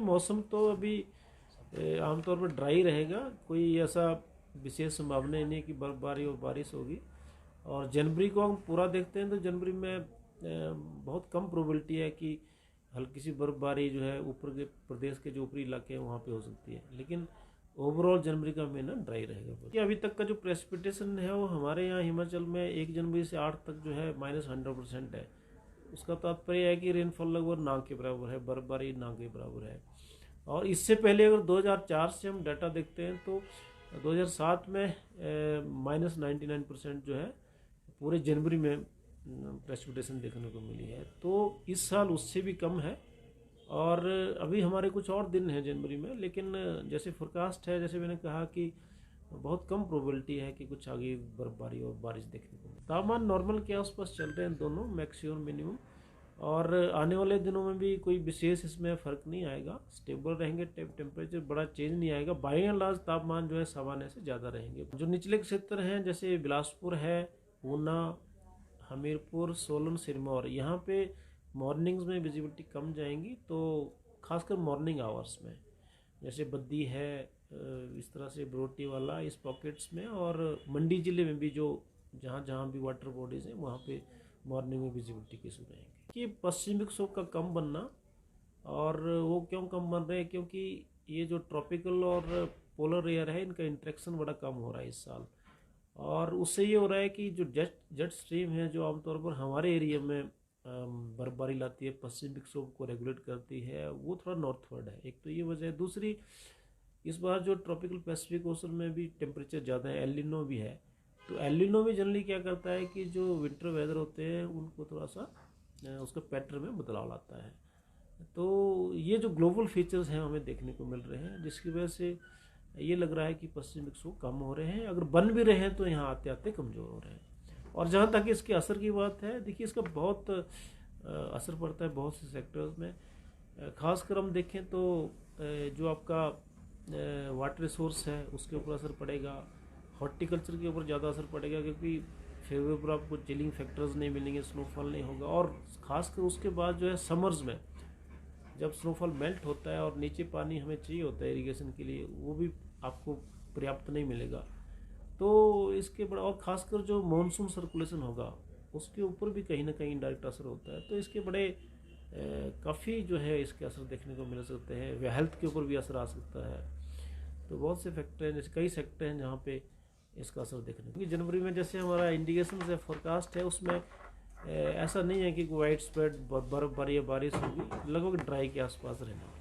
मौसम तो अभी आमतौर पर ड्राई रहेगा, कोई ऐसा विशेष संभावना नहीं कि बर्फबारी और बारिश होगी। और जनवरी को हम पूरा देखते हैं तो जनवरी में बहुत कम प्रोबेबिलिटी है कि हल्की सी बर्फबारी जो है ऊपर के प्रदेश के जो ऊपरी इलाके हैं वहाँ पे हो सकती है, लेकिन ओवरऑल जनवरी का महीना ड्राई रहेगा। कि अभी तक का जो प्रेसिपिटेशन है वो हमारे यहाँ हिमाचल में 1 जनवरी से 8 तक जो है -100% है। उसका तात्पर्य है कि रेनफॉल लगभग ना के बराबर है, बर्फबारी ना के बराबर है। और इससे पहले अगर 2004 से हम डाटा देखते हैं तो 2007 में -99% जो है पूरे जनवरी में प्रेसिपिटेशन देखने को मिली है। तो इस साल उससे भी कम है। और अभी हमारे कुछ और दिन हैं जनवरी में, लेकिन जैसे फोरकास्ट है, जैसे मैंने कहा कि बहुत कम प्रोबेबिलिटी है कि कुछ आगे बर्फबारी और बारिश देखने को मिले। तापमान नॉर्मल के आसपास चल रहे हैं दोनों, मैक्सिमम मिनिमम। और आने वाले दिनों में भी कोई विशेष इसमें फ़र्क नहीं आएगा, स्टेबल रहेंगे, टेम्परेचर बड़ा चेंज नहीं आएगा। बाई एंड लार्ज तापमान जो है सामान्य से ज़्यादा रहेंगे। जो निचले क्षेत्र हैं जैसे बिलासपुर है, ऊना, हमीरपुर, सोलन, सिरमौर, यहाँ पे मॉर्निंग्स में विजिबिलिटी कम जाएंगी। तो खासकर मॉर्निंग आवर्स में जैसे बद्दी है, इस तरह से बरोटी वाला इस पॉकेट्स में, और मंडी ज़िले में भी जो जहाँ जहाँ भी वाटर बॉडीज़ हैं वहाँ पे मॉर्निंग में विजिबिलिटी के इशू रहेंगे। कि पश्चिमी विक्षोभ का कम बनना, और वो क्यों कम बन रहे हैं, क्योंकि ये जो ट्रॉपिकल और पोलर एयर है इनका इंटरेक्शन बड़ा कम हो रहा है इस साल। और उससे ये हो रहा है कि जो जेट स्ट्रीम है जो आमतौर पर हमारे एरिया में बर्फबारी लाती है, पश्चिमी विक्षोभ को रेगुलेट करती है, वो थोड़ा नॉर्थवर्ड है। एक तो ये वजह है। दूसरी, इस बार जो ट्रॉपिकल पैसिफिक ओशन में भी टेम्परेचर ज़्यादा है, एलिनो भी है। तो एलिनो भी जनरली क्या करता है कि जो विंटर वेदर होते हैं उनको थोड़ा सा उसका पैटर्न में बदलाव लाता है। तो ये जो ग्लोबल फीचर्स हैं हमें देखने को मिल रहे हैं, जिसकी वजह से ये लग रहा है कि पश्चिमी विक्षोभ कम हो रहे हैं। अगर बन भी रहे हैं तो यहाँ आते आते कमज़ोर हो रहे हैं। और जहाँ तक इसके असर की बात है, देखिए इसका बहुत असर पड़ता है बहुत से सेक्टर्स में। खासकर हम देखें तो जो आपका वाटर रिसोर्स है उसके ऊपर असर पड़ेगा, हॉर्टिकल्चर के ऊपर ज़्यादा असर पड़ेगा, क्योंकि फेवरेबल आपको चिलिंग फैक्टर्स नहीं मिलेंगे, स्नोफॉल नहीं होगा। और ख़ासकर उसके बाद जो है समर्स में जब स्नोफॉल मेल्ट होता है और नीचे पानी हमें चाहिए होता है इरिगेशन के लिए, वो भी आपको पर्याप्त नहीं मिलेगा। तो इसके बड़ा, और ख़ासकर जो मॉनसून सर्कुलेशन होगा उसके ऊपर भी कहीं ना कहीं इनडायरेक्ट असर होता है। तो इसके बड़े काफ़ी जो है इसके असर देखने को मिल सकते हैं। हेल्थ के ऊपर भी असर आ सकता है। तो बहुत से फैक्टर हैं, जैसे कई सेक्टर हैं जहाँ पे इसका असर देखने को। जनवरी में जैसे हमारा इंडिकेशन से फोरकास्ट है उसमें ऐसा नहीं है कि वाइड स्प्रेड बर्फबारी या बारिश होगी, लगभग ड्राई के आसपास रहना।